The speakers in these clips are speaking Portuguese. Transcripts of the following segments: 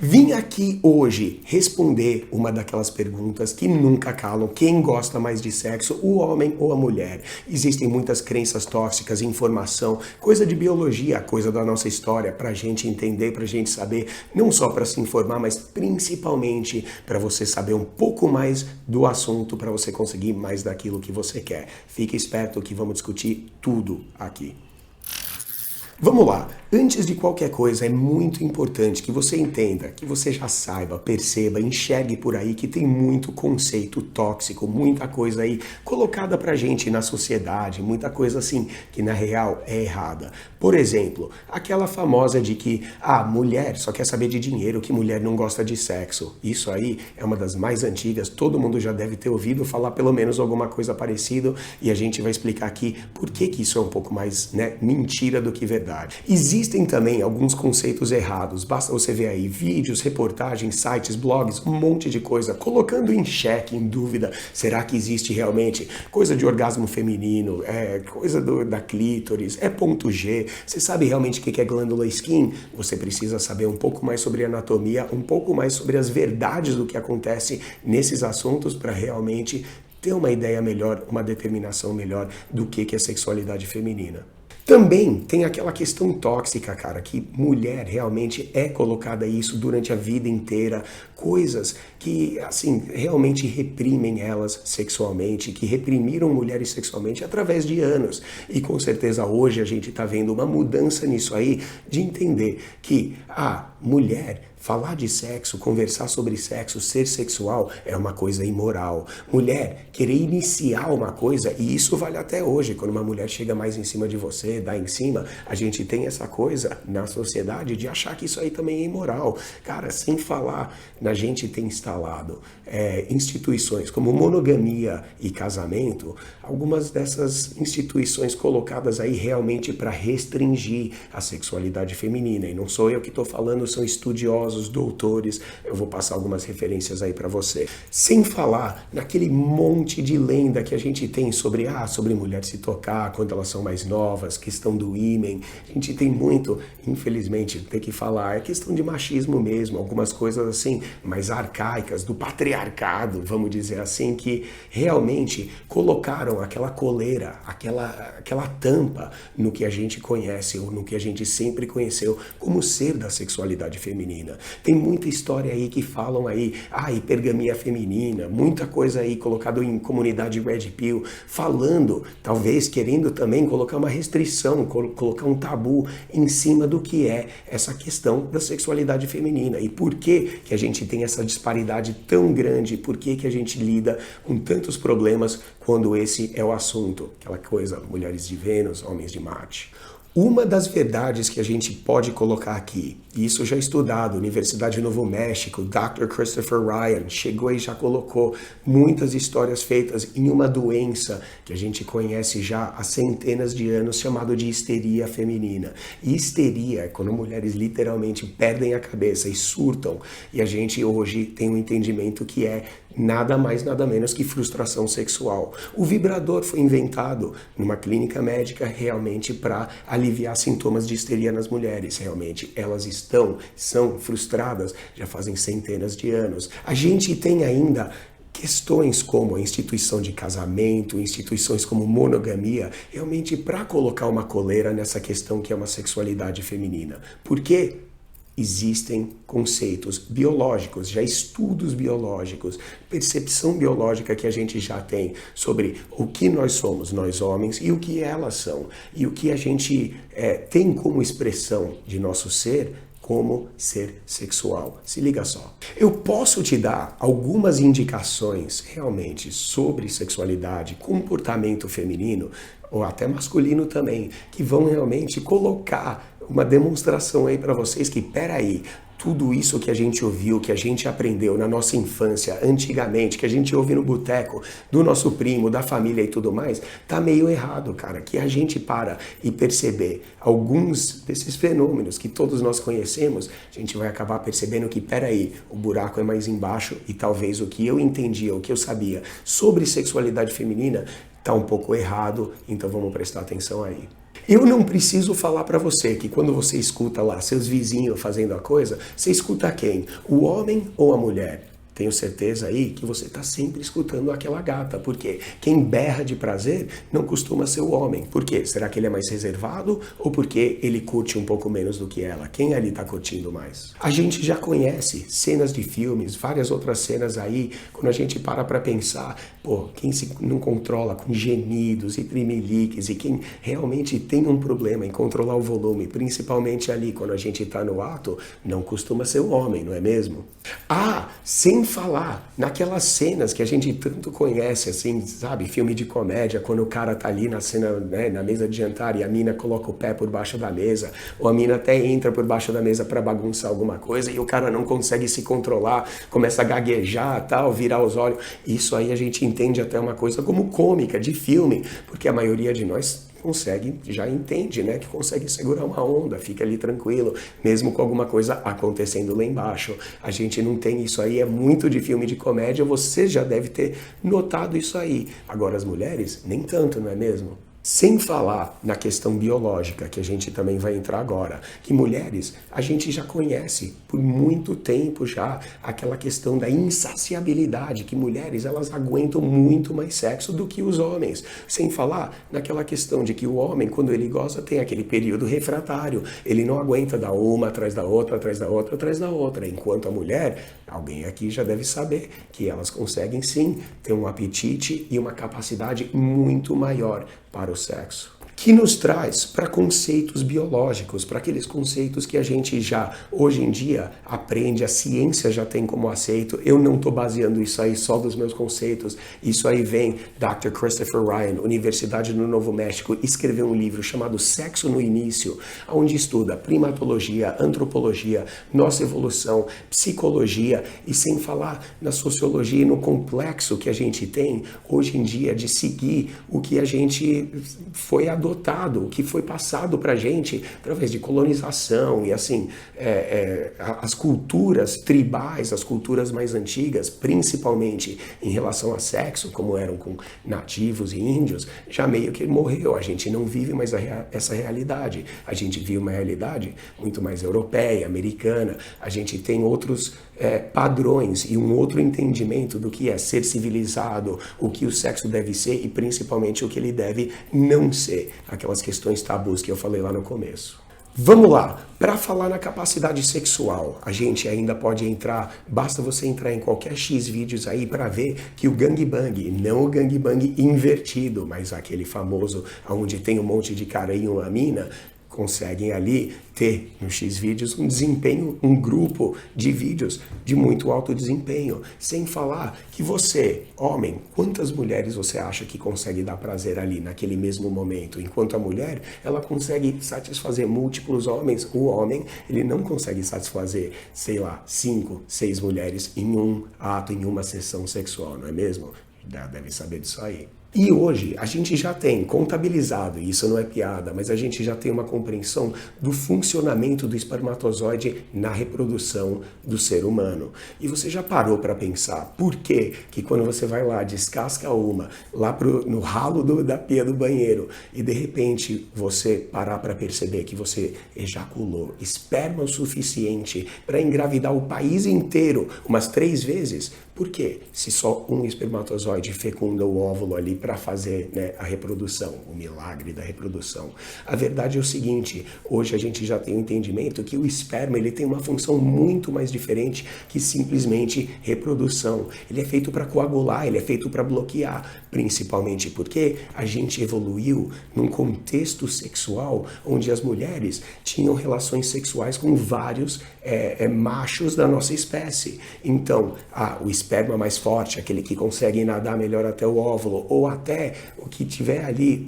Vim aqui hoje responder uma daquelas perguntas que nunca calam. Quem gosta mais de sexo, o homem ou a mulher? Existem muitas crenças tóxicas, informação, coisa de biologia, coisa da nossa história, pra gente entender, pra gente saber, não só para se informar, mas principalmente para você saber um pouco mais do assunto, para você conseguir mais daquilo que você quer. Fique esperto que vamos discutir tudo aqui. Vamos lá, antes de qualquer coisa é muito importante que você entenda, que você já saiba, perceba, enxergue por aí que tem muito conceito tóxico, muita coisa aí colocada pra gente na sociedade, muita coisa assim que na real é errada. Por exemplo, aquela famosa de que mulher só quer saber de dinheiro, que mulher não gosta de sexo. Isso aí é uma das mais antigas, todo mundo já deve ter ouvido falar pelo menos alguma coisa parecida e a gente vai explicar aqui por que isso é um pouco mais mentira do que verdade. Existem também alguns conceitos errados, basta você ver aí vídeos, reportagens, sites, blogs, um monte de coisa, colocando em xeque, em dúvida, será que existe realmente coisa de orgasmo feminino, coisa da clítoris, é ponto G, você sabe realmente o que é glândula skin? Você precisa saber um pouco mais sobre anatomia, um pouco mais sobre as verdades do que acontece nesses assuntos para realmente ter uma ideia melhor, uma determinação melhor do que é sexualidade feminina. Também tem aquela questão tóxica, cara, que mulher realmente é colocada isso durante a vida inteira, coisas que, assim, realmente reprimem elas sexualmente, que reprimiram mulheres sexualmente através de anos. E com certeza hoje a gente tá vendo uma mudança nisso aí, de entender que a mulher falar de sexo, conversar sobre sexo, ser sexual é uma coisa imoral. Mulher querer iniciar uma coisa, e isso vale até hoje, quando uma mulher chega mais em cima de você, dá em cima, a gente tem essa coisa na sociedade de achar que isso aí também é imoral. Cara, sem falar na gente ter instalado instituições como monogamia e casamento, algumas dessas instituições colocadas aí realmente para restringir a sexualidade feminina. E não sou eu que estou falando, são estudiosos, doutores, eu vou passar algumas referências aí para você. Sem falar naquele monte de lenda que a gente tem sobre mulher se tocar quando elas são mais novas, questão do ímen. A gente tem muito, infelizmente, tem que falar, é questão de machismo mesmo, algumas coisas assim, mais arcaicas, do patriarcado, vamos dizer assim, que realmente colocaram aquela coleira, aquela tampa no que a gente conhece, ou no que a gente sempre conheceu como ser da sexualidade feminina. Tem muita história aí que falam aí, hipergamia feminina, muita coisa aí colocado em comunidade Red Pill, falando, talvez querendo também colocar uma restrição, colocar um tabu em cima do que é essa questão da sexualidade feminina. E por que a gente tem essa disparidade tão grande? Por que a gente lida com tantos problemas quando esse é o assunto? Aquela coisa, mulheres de Vênus, homens de Marte. Uma das verdades que a gente pode colocar aqui, e isso já estudado, Universidade de Novo México, Dr. Christopher Ryan, chegou e já colocou muitas histórias feitas em uma doença que a gente conhece já há centenas de anos, chamado de histeria feminina. E histeria é quando mulheres literalmente perdem a cabeça e surtam, e a gente hoje tem um entendimento que é nada mais, nada menos que frustração sexual. O vibrador foi inventado numa clínica médica realmente para aliviar sintomas de histeria nas mulheres. Realmente, elas são frustradas já fazem centenas de anos. A gente tem ainda questões como a instituição de casamento, instituições como monogamia, realmente para colocar uma coleira nessa questão que é uma sexualidade feminina. Por quê? Existem conceitos biológicos, já estudos biológicos, percepção biológica que a gente já tem sobre o que nós somos, nós homens, e o que elas são, e o que a gente tem como expressão de nosso ser, como ser sexual. Se liga só. Eu posso te dar algumas indicações realmente sobre sexualidade, comportamento feminino, ou até masculino também, que vão realmente colocar uma demonstração aí para vocês que, peraí, tudo isso que a gente ouviu, que a gente aprendeu na nossa infância, antigamente, que a gente ouve no boteco, do nosso primo, da família e tudo mais, tá meio errado, cara. Que a gente para e perceber alguns desses fenômenos que todos nós conhecemos, a gente vai acabar percebendo que, peraí, o buraco é mais embaixo e talvez o que eu entendia, o que eu sabia sobre sexualidade feminina tá um pouco errado, então vamos prestar atenção aí. Eu não preciso falar para você que quando você escuta lá seus vizinhos fazendo a coisa, você escuta quem? O homem ou a mulher? Tenho certeza aí que você está sempre escutando aquela gata, porque quem berra de prazer não costuma ser o homem. Por quê? Será que ele é mais reservado ou porque ele curte um pouco menos do que ela? Quem ali está curtindo mais? A gente já conhece cenas de filmes, várias outras cenas aí, quando a gente para pensar, pô, quem se não controla com gemidos e tremeliques e quem realmente tem um problema em controlar o volume, principalmente ali quando a gente está no ato, não costuma ser o homem, não é mesmo? Sem falar naquelas cenas que a gente tanto conhece, assim, sabe, filme de comédia, quando o cara tá ali na cena, né, na mesa de jantar e a mina coloca o pé por baixo da mesa, ou a mina até entra por baixo da mesa para bagunçar alguma coisa e o cara não consegue se controlar, começa a gaguejar, tal, virar os olhos. Isso aí a gente entende até uma coisa como cômica, de filme, porque a maioria de nós consegue, já entende, né, que consegue segurar uma onda, fica ali tranquilo, mesmo com alguma coisa acontecendo lá embaixo. A gente não tem isso aí, é muito de filme de comédia, você já deve ter notado isso aí. Agora as mulheres, nem tanto, não é mesmo? Sem falar na questão biológica, que a gente também vai entrar agora, que mulheres a gente já conhece por muito tempo já, aquela questão da insaciabilidade, que mulheres elas aguentam muito mais sexo do que os homens. Sem falar naquela questão de que o homem, quando ele goza, tem aquele período refratário, ele não aguenta dar uma atrás da outra, atrás da outra, atrás da outra, enquanto a mulher, alguém aqui já deve saber que elas conseguem sim ter um apetite e uma capacidade muito maior para o sexo. Que nos traz para conceitos biológicos, para aqueles conceitos que a gente já, hoje em dia, aprende, a ciência já tem como aceito. Eu não estou baseando isso aí só dos meus conceitos, isso aí vem Dr. Christopher Ryan, Universidade do Novo México, escreveu um livro chamado Sexo no Início, onde estuda primatologia, antropologia, nossa evolução, psicologia e sem falar na sociologia e no complexo que a gente tem hoje em dia de seguir o que a gente foi adotado, o que foi passado para a gente através de colonização e assim, as culturas tribais, as culturas mais antigas, principalmente em relação a sexo, como eram com nativos e índios, já meio que morreu. A gente não vive mais essa realidade. A gente vive uma realidade muito mais europeia, americana. A gente tem outros padrões e um outro entendimento do que é ser civilizado, o que o sexo deve ser e principalmente o que ele deve não ser. Aquelas questões tabus que eu falei lá no começo. Vamos lá, para falar na capacidade sexual, a gente ainda pode entrar, basta você entrar em qualquer X vídeos aí para ver que o gangbang, não o gangbang invertido, mas aquele famoso onde tem um monte de cara e uma mina, conseguem ali ter no X-Vídeos um desempenho, um grupo de vídeos de muito alto desempenho. Sem falar que você, homem, quantas mulheres você acha que consegue dar prazer ali naquele mesmo momento? Enquanto a mulher, ela consegue satisfazer múltiplos homens, o homem, ele não consegue satisfazer, sei lá, 5, 6 mulheres em um ato, em uma sessão sexual, não é mesmo? Deve saber disso aí. E hoje a gente já tem contabilizado, e isso não é piada, mas a gente já tem uma compreensão do funcionamento do espermatozoide na reprodução do ser humano. E você já parou para pensar por que quando você vai lá, descasca uma, lá no ralo da pia do banheiro, e de repente você parar para perceber que você ejaculou esperma o suficiente para engravidar o país inteiro umas 3 vezes, por quê? Se só um espermatozoide fecunda o óvulo ali para fazer, né, a reprodução, o milagre da reprodução. A verdade é o seguinte, hoje a gente já tem o entendimento que o esperma ele tem uma função muito mais diferente que simplesmente reprodução. Ele é feito para coagular, ele é feito para bloquear, principalmente porque a gente evoluiu num contexto sexual onde as mulheres tinham relações sexuais com vários machos da nossa espécie. Então, o esperma mais forte, aquele que consegue nadar melhor até o óvulo, ou até o que tiver ali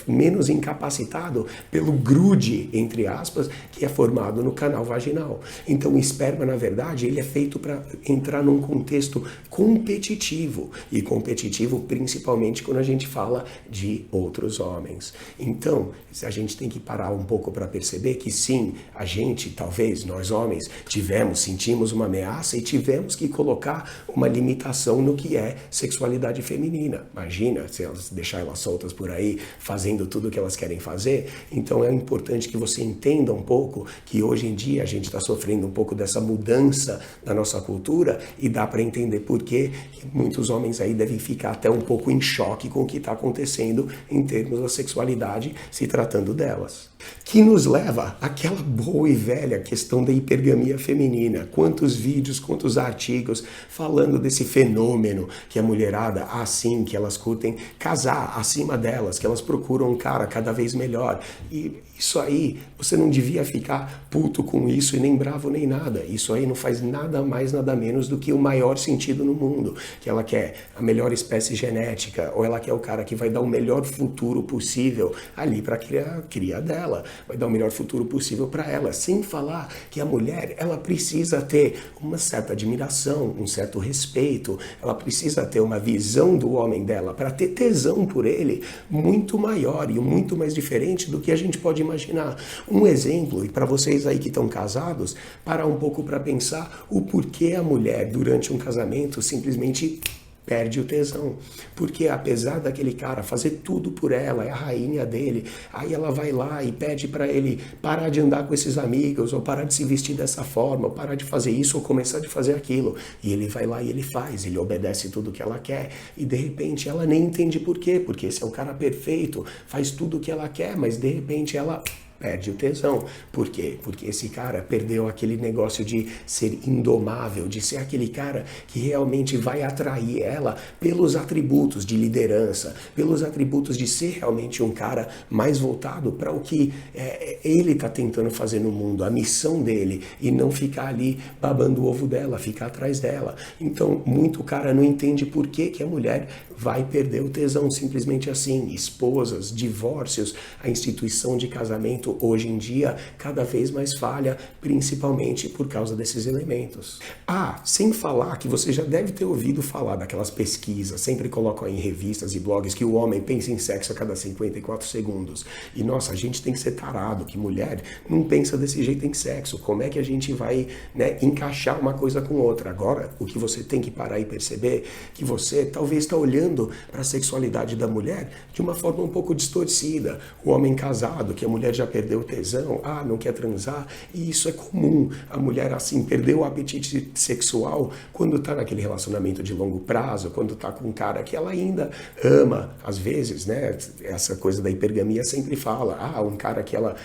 menos incapacitado pelo grude, entre aspas, que é formado no canal vaginal. Então o esperma, na verdade, ele é feito para entrar num contexto competitivo, e competitivo principalmente quando a gente fala de outros homens. Então, a gente tem que parar um pouco para perceber que sim, a gente, talvez, nós homens, sentimos uma ameaça e tivemos que colocar uma limitação no que é sexualidade feminina. Imagina, se elas deixar elas soltas por aí, fazendo tudo o que elas querem fazer. Então é importante que você entenda um pouco que hoje em dia a gente está sofrendo um pouco dessa mudança da nossa cultura e dá para entender por que muitos homens aí devem ficar até um pouco em choque com o que está acontecendo em termos da sexualidade, se tratando delas. Que nos leva àquela boa e velha questão da hipergamia feminina. Quantos vídeos, quantos artigos falando desse fenômeno que a mulherada, assim, que elas curtem casar acima delas, que elas procuram um cara cada vez melhor. E isso aí, você não devia ficar puto com isso e nem bravo nem nada. Isso aí não faz nada mais, nada menos do que o maior sentido no mundo. Que ela quer a melhor espécie genética, ou ela quer o cara que vai dar o melhor futuro possível ali para a cria dela. Vai dar o melhor futuro possível para ela. Sem falar que a mulher, ela precisa ter uma certa admiração, um certo respeito. Ela precisa ter uma visão do homem dela para ter tesão por ele muito maior e muito mais diferente do que a gente pode imaginar. Um exemplo, e para vocês aí que estão casados, parar um pouco para pensar o porquê a mulher, durante um casamento, simplesmente perde o tesão. Porque apesar daquele cara fazer tudo por ela, é a rainha dele, aí ela vai lá e pede para ele parar de andar com esses amigos, ou parar de se vestir dessa forma, ou parar de fazer isso, ou começar de fazer aquilo. E ele vai lá e ele faz, ele obedece tudo que ela quer. E de repente ela nem entende por quê, porque esse é o cara perfeito, faz tudo o que ela quer, mas de repente ela perde o tesão. Por quê? Porque esse cara perdeu aquele negócio de ser indomável, de ser aquele cara que realmente vai atrair ela pelos atributos de liderança, pelos atributos de ser realmente um cara mais voltado para o que ele está tentando fazer no mundo, a missão dele, e não ficar ali babando o ovo dela, ficar atrás dela. Então, muito cara não entende por que a mulher vai perder o tesão, simplesmente assim. Esposas, divórcios, a instituição de casamento hoje em dia cada vez mais falha, principalmente por causa desses elementos. Sem falar que você já deve ter ouvido falar daquelas pesquisas, sempre colocam aí em revistas e blogs que o homem pensa em sexo a cada 54 segundos. E nossa, a gente tem que ser tarado, que mulher não pensa desse jeito em sexo. Como é que a gente vai, encaixar uma coisa com outra? Agora, o que você tem que parar e perceber que você talvez está olhando para a sexualidade da mulher de uma forma um pouco distorcida. O homem casado, que a mulher já perdeu o tesão, não quer transar, e isso é comum. A mulher, assim, perdeu o apetite sexual quando está naquele relacionamento de longo prazo, quando está com um cara que ela ainda ama, às vezes, essa coisa da hipergamia sempre fala, um cara que ela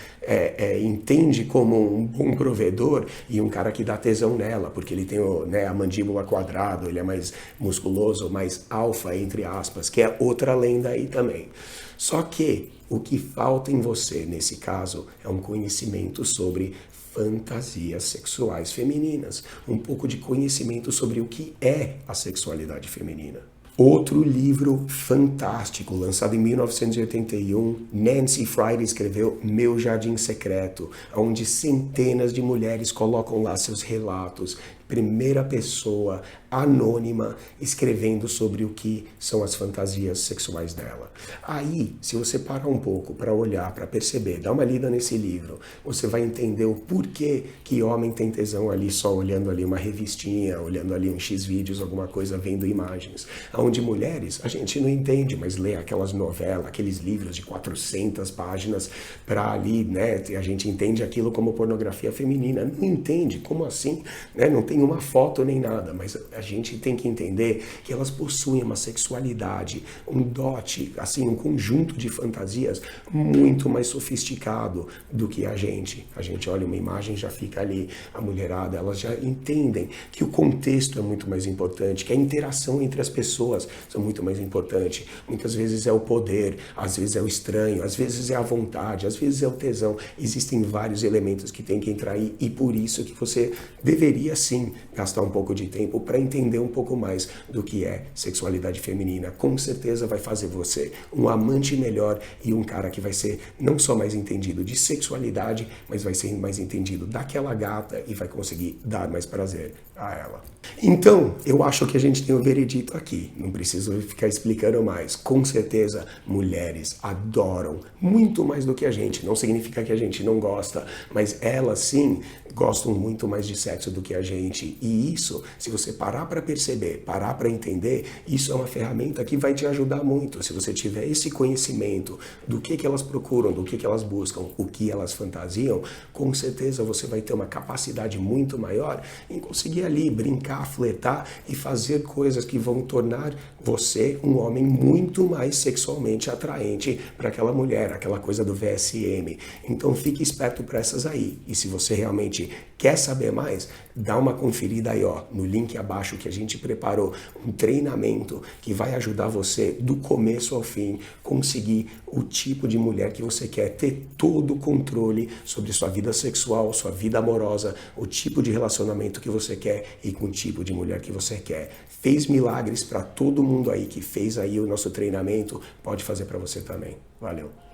entende como um bom provedor e um cara que dá tesão nela, porque ele tem a mandíbula quadrada, ele é mais musculoso, mais alfa, entre aspas, que é outra lenda aí também. Só que o que falta em você, nesse caso, é um conhecimento sobre fantasias sexuais femininas, um pouco de conhecimento sobre o que é a sexualidade feminina. Outro livro fantástico, lançado em 1981, Nancy Friday escreveu Meu Jardim Secreto, onde centenas de mulheres colocam lá seus relatos, primeira pessoa, anônima, escrevendo sobre o que são as fantasias sexuais dela. Aí, se você parar um pouco para olhar, para perceber, dá uma lida nesse livro, você vai entender o porquê que homem tem tesão ali só olhando ali uma revistinha, olhando ali um X-vídeos, alguma coisa, vendo imagens. Onde mulheres, a gente não entende, mas lê aquelas novelas, aqueles livros de 400 páginas para ali, a gente entende aquilo como pornografia feminina. Não entende, como assim? Não tem uma foto nem nada, mas a gente tem que entender que elas possuem uma sexualidade, um dote, assim, um conjunto de fantasias muito mais sofisticado do que a gente. A gente olha uma imagem, já fica ali, a mulherada, elas já entendem que o contexto é muito mais importante, que a interação entre as pessoas são muito mais importante. Muitas vezes é o poder, às vezes é o estranho, às vezes é a vontade, às vezes é o tesão. Existem vários elementos que tem que entrar aí, e por isso que você deveria sim gastar um pouco de tempo para entender um pouco mais do que é sexualidade feminina. Com certeza vai fazer você um amante melhor e um cara que vai ser não só mais entendido de sexualidade, mas vai ser mais entendido daquela gata e vai conseguir dar mais prazer a ela. Então, eu acho que a gente tem o veredito aqui. não preciso ficar explicando mais. Com certeza, mulheres adoram muito mais do que a gente. Não significa que a gente não gosta, mas elas sim gostam muito mais de sexo do que a gente. E isso, se você parar para perceber, parar para entender, isso é uma ferramenta que vai te ajudar muito. Se você tiver esse conhecimento do que elas procuram, do que elas buscam, o que elas fantasiam, com certeza você vai ter uma capacidade muito maior em conseguir ali brincar, flertar e fazer coisas que vão tornar você um homem muito mais sexualmente atraente para aquela mulher, aquela coisa do VSM. Então fique esperto para essas aí. E se você realmente quer saber mais, dá uma conferida aí, ó, no link abaixo que a gente preparou um treinamento que vai ajudar você do começo ao fim conseguir o tipo de mulher que você quer, ter todo o controle sobre sua vida sexual, sua vida amorosa, o tipo de relacionamento que você quer e com o tipo de mulher que você quer. Fez milagres para todo mundo aí que fez aí o nosso treinamento, pode fazer para você também. Valeu!